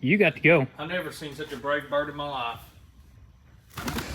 You got to go. I've never seen such a brave bird in my life.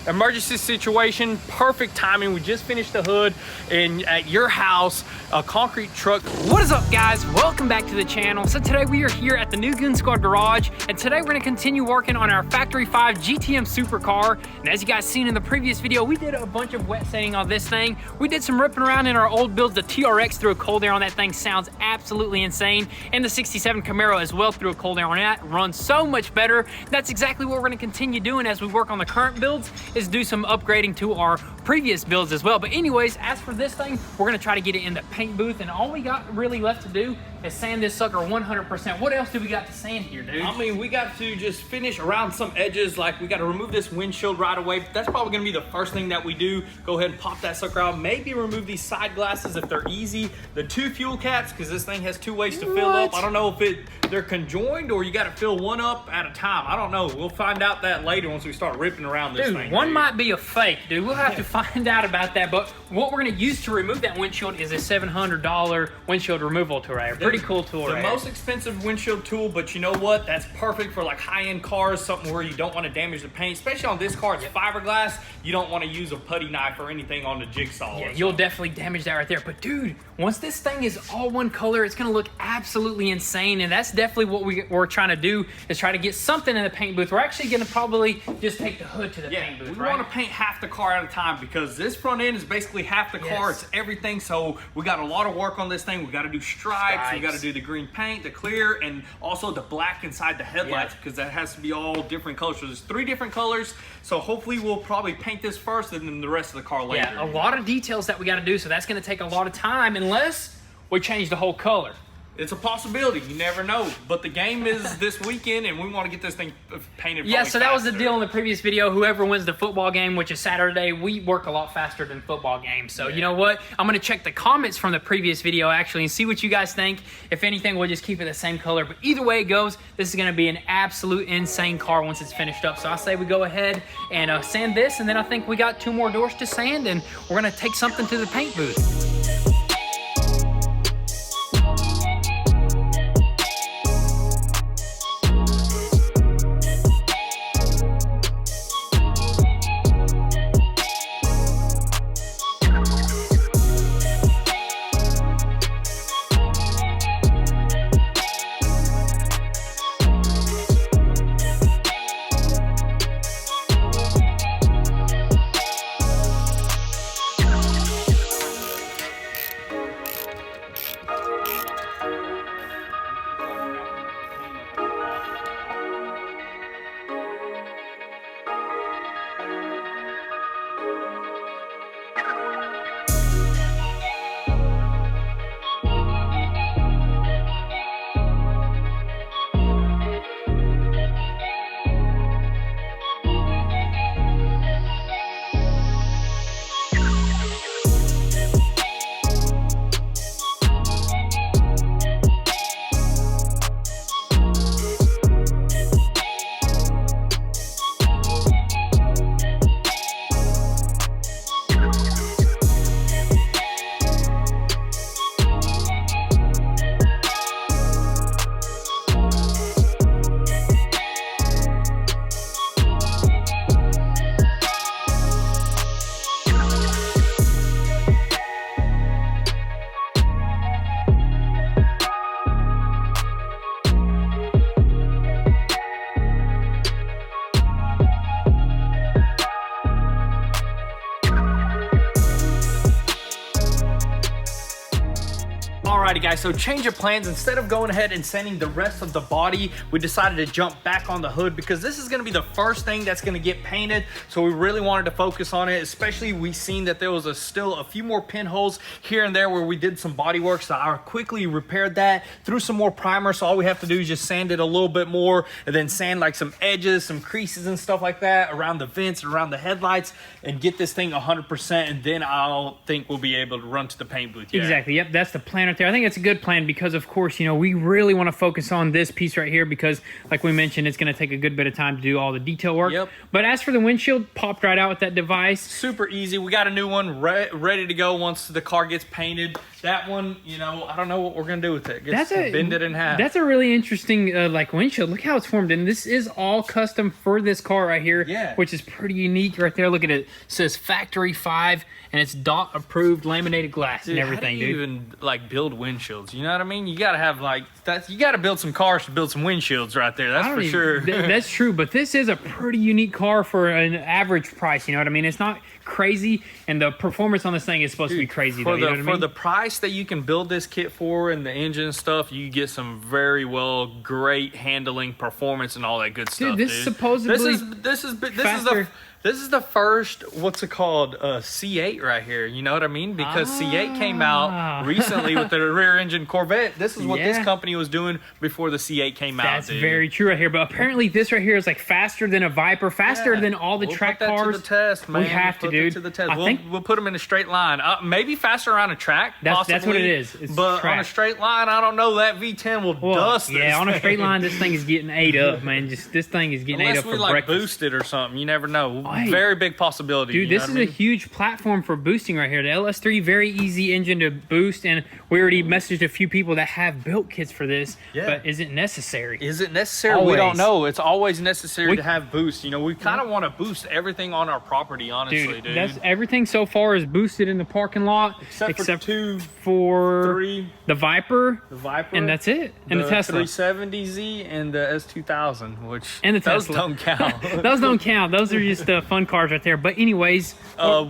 Emergency situation, perfect timing. We just finished the hood and at your house, a concrete truck. What is up, guys? Welcome back to the channel. So today we are here at the new Goon Squad garage, and today we're gonna continue working on our Factory 5 GTM Supercar. And as you guys seen in the previous video, we did a bunch of wet sanding on this thing. We did some ripping around in our old builds. The TRX threw a cold air on that thing, sounds absolutely insane. And the 67 Camaro as well threw a cold air on that, runs so much better. That's exactly what we're gonna continue doing as we work on the current builds, is do some upgrading to our previous builds as well. But anyways, as for this thing, we're gonna try to get it in the paint booth, and all we got really left to do is sand this sucker 100%. What else do we got to sand here, dude? I mean, we got to just finish around some edges. Like, we got to remove this windshield right away. That's probably gonna be the first thing that we do. Go ahead and pop that sucker out. Maybe remove these side glasses if they're easy. The two fuel caps, because this thing has two ways to fill up. I don't know if they're conjoined or you got to fill one up at a time. I don't know. We'll find out that later once we start ripping around this thing. One might be a fake, dude. We'll have to find out about that. But what we're gonna use to remove that windshield is a $700 windshield removal tool right here. Pretty cool tool right here. The most expensive windshield tool, but you know what? That's perfect for like high-end cars, something where you don't want to damage the paint. Especially on this car, it's fiberglass. You don't want to use a putty knife or anything on the jigsaw. Yeah, you'll definitely damage that right there. But dude, once this thing is all one color, it's gonna look absolutely insane. And that's definitely what we're trying to do, is try to get something in the paint booth. We're actually gonna probably just take the hood to the paint booth, we want to paint half the car at a time, because this front end is basically half the car. It's everything. So we got a lot of work on this thing. We got to do stripes. We got to do the green paint, the clear, and also the black inside the headlights, because that has to be all different colors. So there's 3 different colors. So hopefully we'll probably paint this first and then the rest of the car later. Yeah, a lot of details that we got to do. So that's going to take a lot of time unless we change the whole color. It's a possibility. You never know. But the game is this weekend, and we want to get this thing painted. Yeah, so that was the deal in the previous video. Whoever wins the football game, which is Saturday, we work a lot faster than football games. So you know what? I'm going to check the comments from the previous video, actually, and see what you guys think. If anything, we'll just keep it the same color. But either way it goes, this is going to be an absolute insane car once it's finished up. So I say we go ahead and sand this, and then I think we got 2 more doors to sand, and we're going to take something to the paint booth. Alrighty guys, so change of plans. Instead of going ahead and sanding the rest of the body, we decided to jump back on the hood, because this is going to be the first thing that's going to get painted. So we really wanted to focus on it, especially we seen that there was still a few more pinholes here and there where we did some body work. So I quickly repaired that, threw some more primer. So all we have to do is just sand it a little bit more, and then sand like some edges, some creases and stuff like that around the vents, around the headlights, and get this thing 100%. And then I'll think we'll be able to run to the paint booth. Exactly. Yep, that's the plan right there. I think think it's a good plan because, of course, you know, we really want to focus on this piece right here because, like we mentioned, it's going to take a good bit of time to do all the detail work. Yep. But as for the windshield, popped right out with that device. Super easy. We got a new one ready to go once the car gets painted. That one, you know, I don't know what we're going to do with it. Bend it in half. That's a really interesting, like, windshield. Look how it's formed. And this is all custom for this car right here, which is pretty unique right there. Look at it. It says Factory 5, and it's DOT approved laminated glass and everything, dude. How do you even, like, build windshields? You know what I mean? You got to have, like, you got to build some cars to build some windshields right there. That's for sure. That's true, but this is a pretty unique car for an average price. You know what I mean? It's not crazy, and the performance on this thing is supposed to be crazy, though. You know what I mean? For the price that you can build this kit for and the engine stuff, you get some very great handling, performance, and all that good stuff. Dude, supposedly this is the first, what's it called, C8 right here. You know what I mean? Because C8 came out recently with the rear engine Corvette. This is what this company was doing before the C8 came out. That's very true right here. But apparently this right here is like faster than a Viper, faster than all the track cars. We'll put that to the test, man. We have to, dude. To the test. We'll put them in a straight line. Maybe faster on a track, that's what it is. It's but track. On a straight line, I don't know. That V10 will dust this. Yeah, on a straight line, this thing is getting ate up, man. This thing is getting ate up for breakfast. Unless we, like, boost it or something. You never know. Very big possibility. Dude, this is a huge platform for boosting right here. The LS3, very easy engine to boost, and we already messaged a few people that have built kits for this, but is it necessary? Is it necessary? Always. We don't know. It's always necessary to have boost. You know, we kind of want to boost everything on our property, honestly, dude. That's everything so far is boosted in the parking lot, except for the Viper, and that's it. And the Tesla 370Z and the S2000, which and the those Tesla don't count. Those don't count. Those are just fun cars right there. But anyways,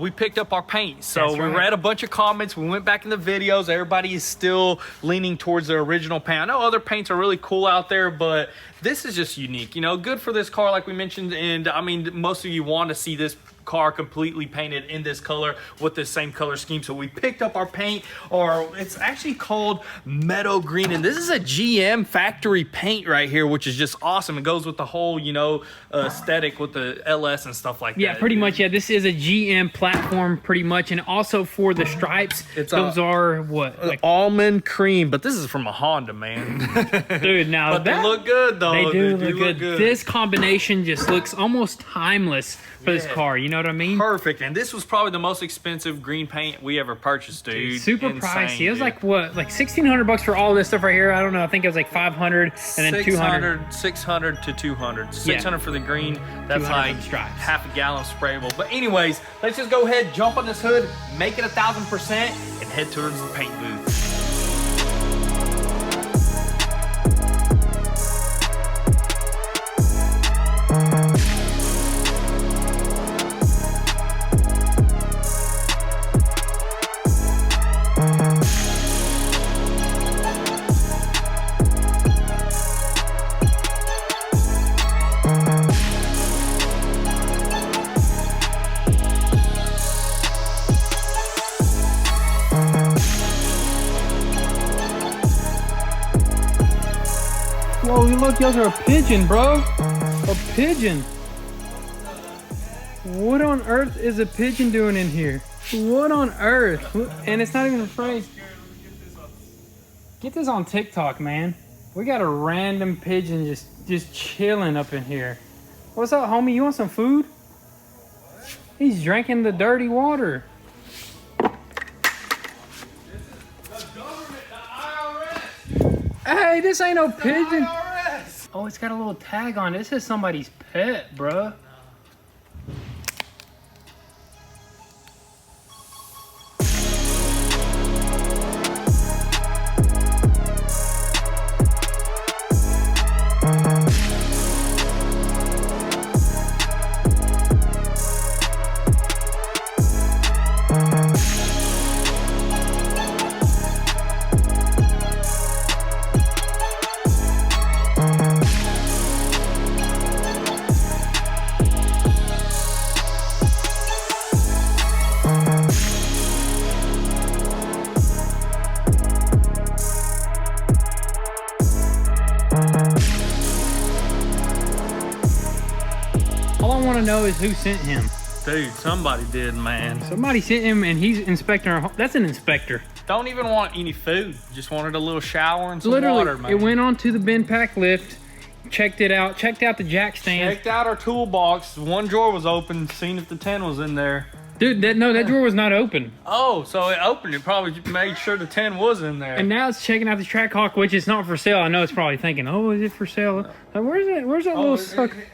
we picked up our paint. So we read a bunch of comments. We went back in the videos. Everybody is still leaning towards the original paint. I know other paints are really cool out there, but this is just unique. You know, good for this car, like we mentioned. And I mean, most of you want to see this car completely painted in this color with this same color scheme. So we picked up our paint, or it's actually called Meadow Green, and this is a GM factory paint right here, which is just awesome. It goes with the whole, you know, aesthetic with the LS and stuff like that. Yeah, pretty much. Yeah, this is a GM platform pretty much, and also for the stripes, those are what, like almond cream, but this is from a Honda, man. Dude, now but they look good though. They do look good. This combination just looks almost timeless for this car. You know what I mean? Perfect. And this was probably the most expensive green paint we ever purchased, dude. Super pricey. It was like what, like $1,600 for all this stuff right here. I don't know. I think it was like 500 and then 200. 600 to 200. 600 for the green. That's like half a gallon sprayable. But anyways, let's just go ahead, jump on this hood, make it 1,000%, and head towards the paint booth. Whoa, look, those are a pigeon, bro. A pigeon. What on earth is a pigeon doing in here? What on earth? And it's not even afraid. Get this on TikTok, man. We got a random pigeon just chilling up in here. What's up, homie? You want some food? He's drinking the dirty water. Hey, this ain't no pigeon. Oh, it's got a little tag on it. This is somebody's pet, bruh. All I want to know is who sent him. Dude, somebody did, man. Somebody sent him and he's inspecting our home. That's an inspector. Don't even want any food. Just wanted a little shower and some Literally, water, man. it went onto the bin pack lift, checked it out, checked out the jack stand. Checked out our toolbox. One drawer was open, seen if the 10 was in there. Dude, that drawer was not open. Oh, so it opened. It probably made sure the 10 was in there. And now it's checking out the Trackhawk, which is not for sale. I know it's probably thinking, oh, is it for sale? Where's that little sucker?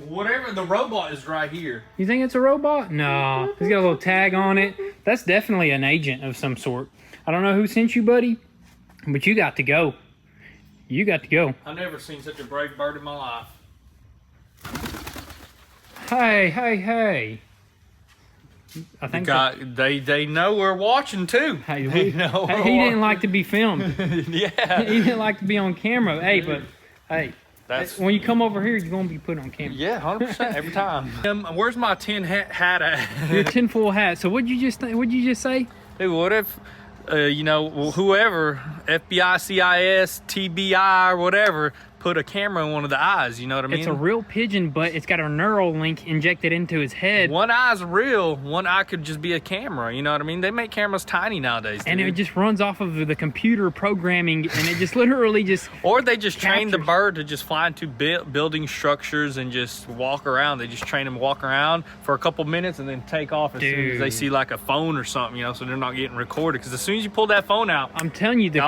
Whatever, the robot is right here. You think it's a robot? No, it's got a little tag on it. That's definitely an agent of some sort. I don't know who sent you, buddy, but you got to go. You got to go. I've never seen such a brave bird in my life. Hey. I think they know we're watching too. Hey, They know we're he didn't like to be filmed. Yeah. He didn't like to be on camera. Hey, but hey, That's when you come over here, you're gonna be put on camera. yeah, 100% every time. Where's my tin hat at? Your tinfoil hat. So what'd you just say? Dude, what if whoever, FBI, CIS, TBI, or whatever, put a camera in one of the eyes, you know what I mean? It's a real pigeon, but it's got a neural link injected into his head. One eye's real, one eye could just be a camera, you know what I mean? They make cameras tiny nowadays, dude. And it just runs off of the computer programming, and it just literally just... Or they just train the captures. bird to just fly into building structures and just walk around. They just train them to walk around for a couple minutes and then take off as soon as they see like a phone or something, you know, so they're not getting recorded. Because as soon as you pull that phone out, I'm telling you, the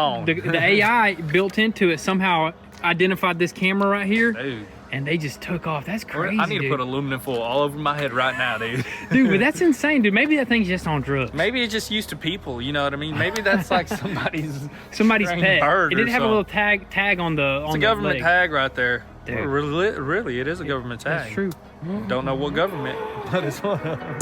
AI built into it somehow identified this camera right here, dude. And they just took off. That's crazy. I need to put aluminum foil all over my head right now, dude. Dude, but that's insane, dude. Maybe that thing's just on drugs. Maybe it's just used to people, you know what I mean? Maybe that's like somebody's pet. bird It didn't have a something. little tag on the It's a government leg. tag right there. Dude. Well, really, it is a government tag. That's true. Don't know what government, but it's one of them.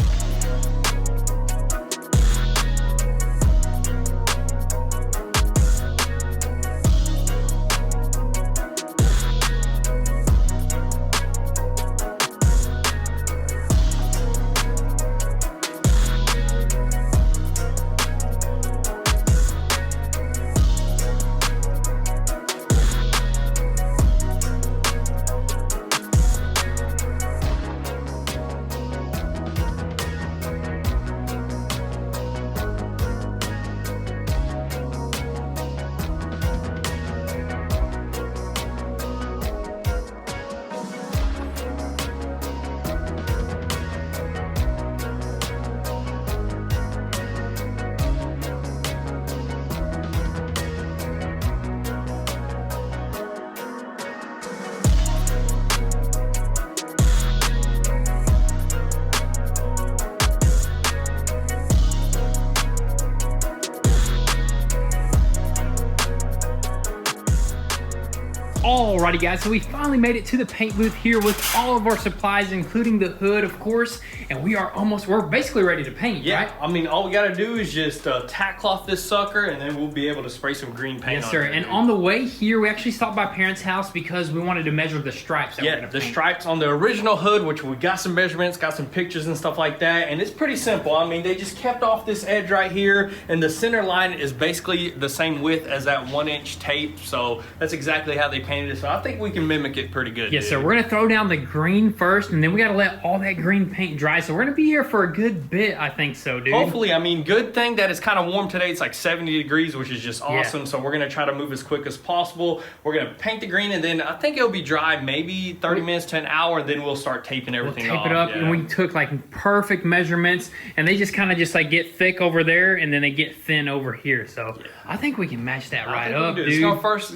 Alrighty guys, so we finally made it to the paint booth here with all of our supplies, including the hood, of course, and we're basically ready to paint, right? I mean, all we gotta do is just tack cloth this sucker, and then we'll be able to spray some green paint Yes, on sir. it. And on the way here, we actually stopped by Parents' house because we wanted to measure the stripes that we're gonna the paint. stripes on the original hood, which we got some measurements, got some pictures and stuff like that, and it's pretty simple. I mean, they just kept off this edge right here, and the center line is basically the same width as that 1-inch tape, so that's exactly how they painted it. So I think we can mimic it pretty good. Yes, dude. sir. We're gonna throw down the green first, and then we gotta let all that green paint dry. So we're gonna be here for a good bit, I think so, dude. Hopefully, I mean, good thing that it's kind of warm today. It's like 70 degrees, which is just awesome. Yeah. So we're gonna try to move as quick as possible. We're gonna paint the green, and then I think it'll be dry maybe 30 minutes to an hour, and then we'll start taping everything off. Tape it up, yeah. and we took like perfect measurements, and they just kind of just like get thick over there, and then they get thin over here. So I think we can match that right up, dude. It's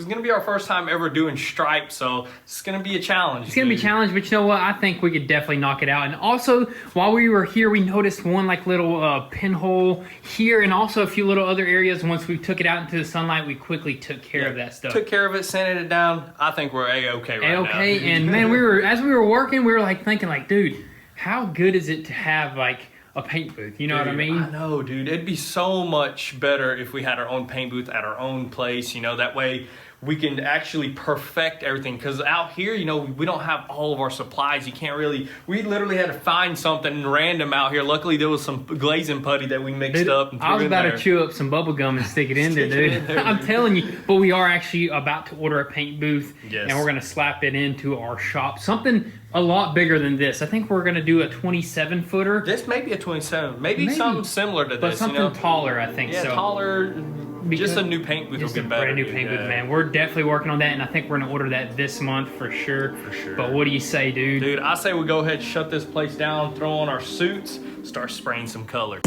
gonna be our first time ever doing stripes, so it's gonna be a challenge. It's gonna be a challenge, but you know what? I think we could definitely knock it out. And also, while we were here, we noticed one like little pinhole here, and also a few little other areas. Once we took it out into the sunlight, we quickly took care of that stuff. Took care of it, sanded it down. I think we're A-okay right now. A-okay, and man, as we were working, we were like thinking like, dude, how good is it to have like a paint booth? You know what I mean? I know, dude. It'd be so much better if we had our own paint booth at our own place. You know, that way we can actually perfect everything. Because out here, you know, we don't have all of our supplies. You can't really, we literally had to find something random out here. Luckily, there was some glazing putty that we mixed up. And I was about to chew up some bubble gum and stick it in there, dude. I'm telling you. But we are actually about to order a paint booth, and we're going to slap it into our shop. Something a lot bigger than this. I think we're going to do a 27-footer. This may be a 27. Maybe something similar to this. But something taller, I think. Yeah, so. Taller. Just a new paint booth will be better. Brand new paint booth, man. We're definitely working on that, and I think we're going to order that this month for sure. For sure. But what do you say, dude? Dude, I say we go ahead and shut this place down, throw on our suits, start spraying some color.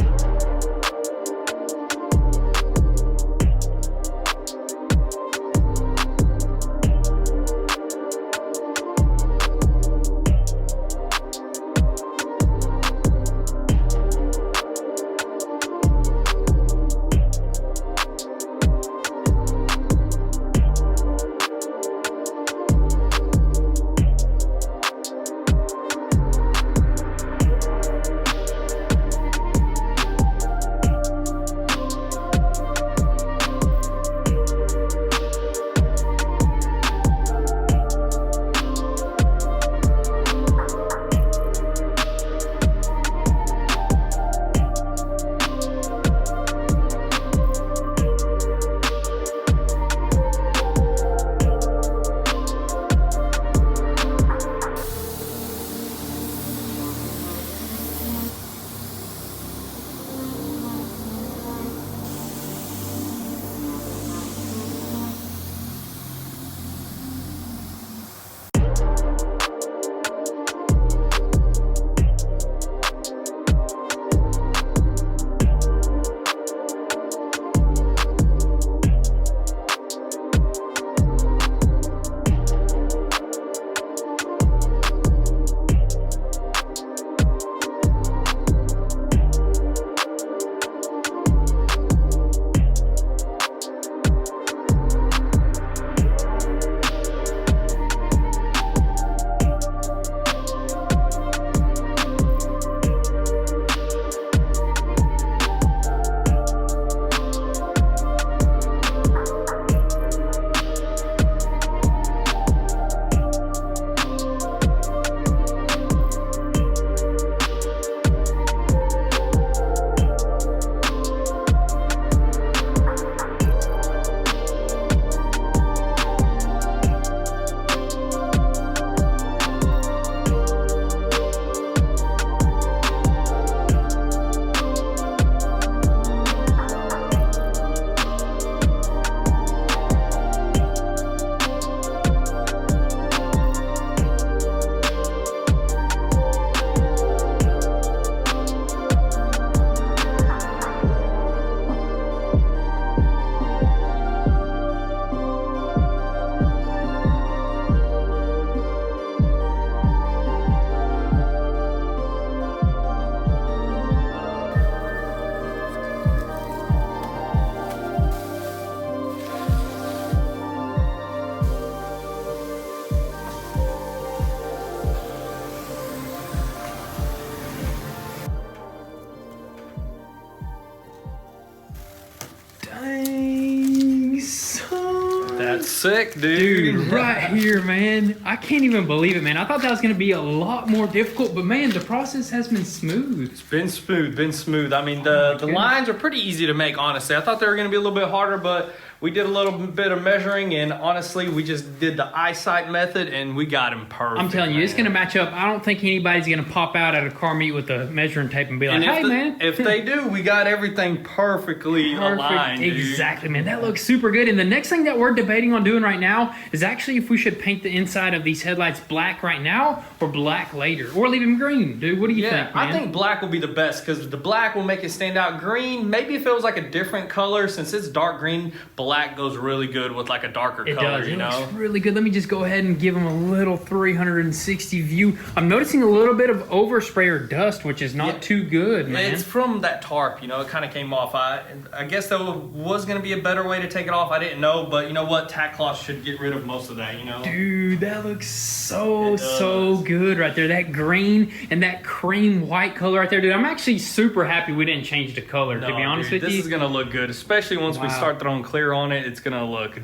That's sick, dude. Right here, man. I can't even believe it, man. I thought that was going to be a lot more difficult, but man, the process has been smooth. It's been smooth. I mean, the lines are pretty easy to make, honestly. I thought they were going to be a little bit harder, but we did a little bit of measuring, and honestly, we just did the eyesight method, and we got him perfect. I'm telling you, it's going to match up. I don't think anybody's going to pop out at a car meet with a measuring tape and be like, hey, man. If they do, we got everything perfectly aligned, dude. Exactly, man. That looks super good. And the next thing that we're debating on doing right now is actually if we should paint the inside of these headlights black right now or black later, or leave them green, dude. What do you think, man? I think black will be the best because the black will make it stand out. Green, maybe if it was like a different color, since it's dark green, black goes really good with like a darker color, does. You know? It looks really good. Let me just go ahead and give them a little 360 view. I'm noticing a little bit of overspray or dust, which is not too good, man. It's from that tarp, you know, it kind of came off. I guess there was going to be a better way to take it off. I didn't know, but you know what? Tack cloth should get rid of most of that, you know? Dude, that looks so good right there. That green and that cream white color right there, dude. I'm actually super happy we didn't change the color, to be honest with you. This is going to look good, especially once we start throwing clear on it. It's going to look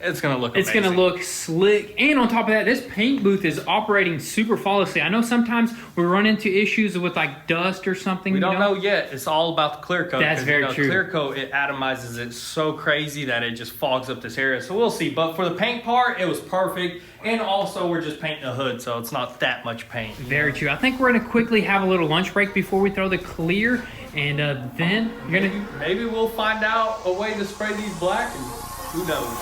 It's gonna look amazing. It's gonna look slick. And on top of that, this paint booth is operating super flawlessly. I know sometimes we run into issues with like dust or something. We don't know yet. It's all about the clear coat. That's very true. Clear coat, it atomizes it so crazy that it just fogs up this area. So we'll see. But for the paint part, it was perfect. And also we're just painting the hood, so it's not that much paint. Very true. I think we're gonna quickly have a little lunch break before we throw the clear, and then you're gonna... Maybe we'll find out a way to spray these black, and who knows.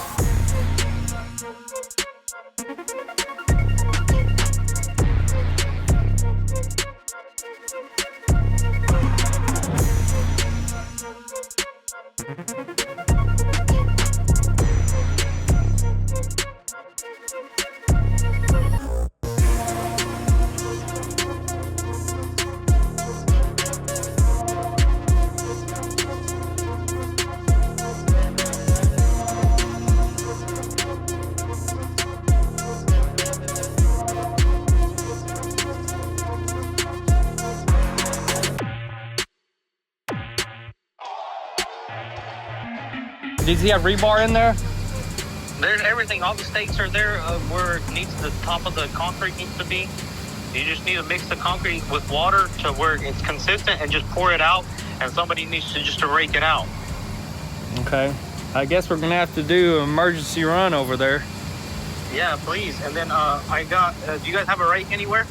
Does he have rebar in there? There's everything. All the stakes are there where it needs the top of the concrete needs to be. You just need to mix the concrete with water to where it's consistent and just pour it out. And somebody needs to just to rake it out. Okay. I guess we're gonna have to do an emergency run over there. Yeah, please. And then I got. Do you guys have a rake anywhere?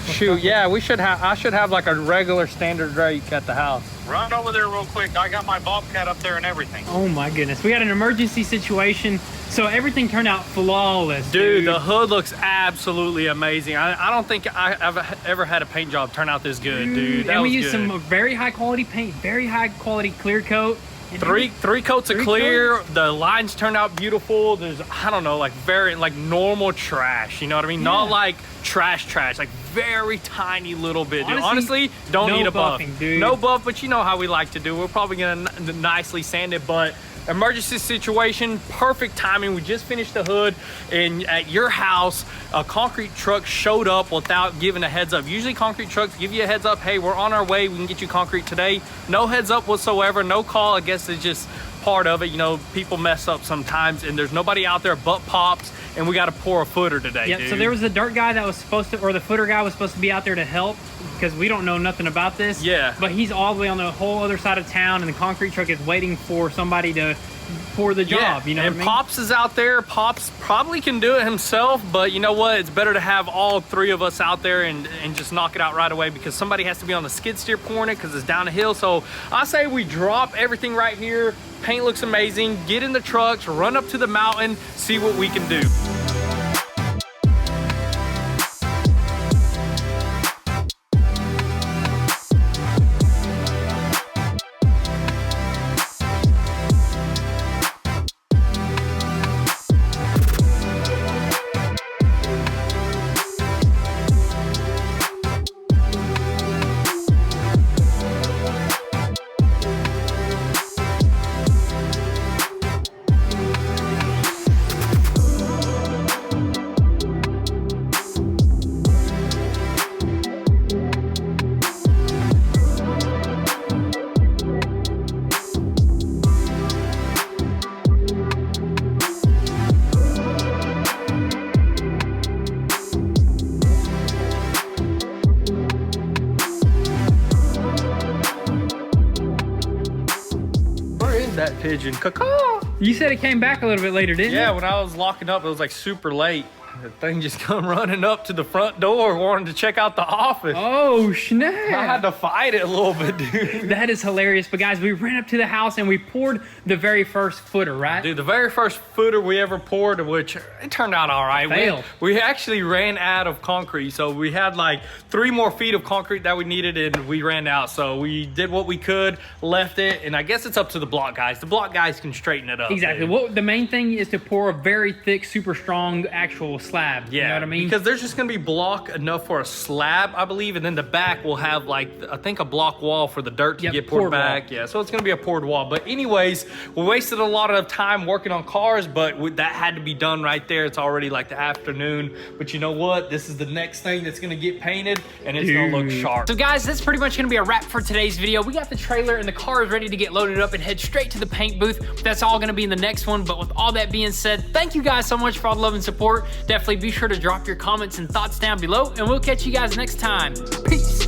Shoot. Yeah, we should have. I should have like a regular standard rake at the house. Run over there real quick. I got my Bobcat up there and everything. Oh my goodness. We had an emergency situation, so everything turned out flawless. Dude, the hood looks absolutely amazing. I don't think I've ever had a paint job turn out this good, dude. That and we was used good. some very high quality paint, very high quality clear coat. Three coats of clear. The lines turned out beautiful. There's, I don't know, like very like normal trash. You know what I mean? Yeah. Not like trash, like very tiny little bit. Dude. Honestly, don't no need a buff. Dude. No buff, but you know how we like to do. We're probably gonna nicely sand it, but emergency situation, perfect timing. We just finished the hood, and at your house, a concrete truck showed up without giving a heads up. Usually concrete trucks give you a heads up. Hey, we're on our way. We can get you concrete today. No heads up whatsoever. No call. I guess it's just part of it. You know, people mess up sometimes, and there's nobody out there but Pops, and we got to pour a footer today. Yep. Dude. So there was the dirt guy that was supposed to, or the footer guy was supposed to be out there to help, because we don't know nothing about this. Yeah. But he's all the way on the whole other side of town, and the concrete truck is waiting for somebody to pour the job. Yeah. You know and what I mean? Pops is out there. Pops probably can do it himself, but you know what? It's better to have all three of us out there and just knock it out right away, because somebody has to be on the skid steer pouring it because it's down a hill. So I say we drop everything right here. Paint looks amazing. Get in the trucks, run up to the mountain, see what we can do. That pigeon. Caw-caw. You said it came back a little bit later, didn't it? Yeah, when I was locking up, it was like super late. The thing just come running up to the front door, wanting to check out the office. Oh, snap. I had to fight it a little bit, dude. That is hilarious. But guys, we ran up to the house and we poured the very first footer, right? Dude, the very first footer we ever poured, which it turned out all right. Failed. We actually ran out of concrete. So we had like 3 more feet of concrete that we needed, and we ran out. So we did what we could, left it, and I guess it's up to the block guys. The block guys can straighten it up. Exactly. Dude. What the main thing is to pour a very thick, super strong actual slab. Yeah, you know what I mean? Because there's just gonna be block enough for a slab, I believe, and then the back will have like, I think a block wall for the dirt to get poured back. Wall. Yeah, so it's gonna be a poured wall. But anyways, we wasted a lot of time working on cars, but that had to be done right there. It's already like the afternoon. But you know what? This is the next thing that's gonna get painted, and it's gonna look sharp. So guys, that's pretty much gonna be a wrap for today's video. We got the trailer and the car is ready to get loaded up and head straight to the paint booth. That's all gonna be in the next one. But with all that being said, thank you guys so much for all the love and support. Definitely be sure to drop your comments and thoughts down below, and we'll catch you guys next time. Peace.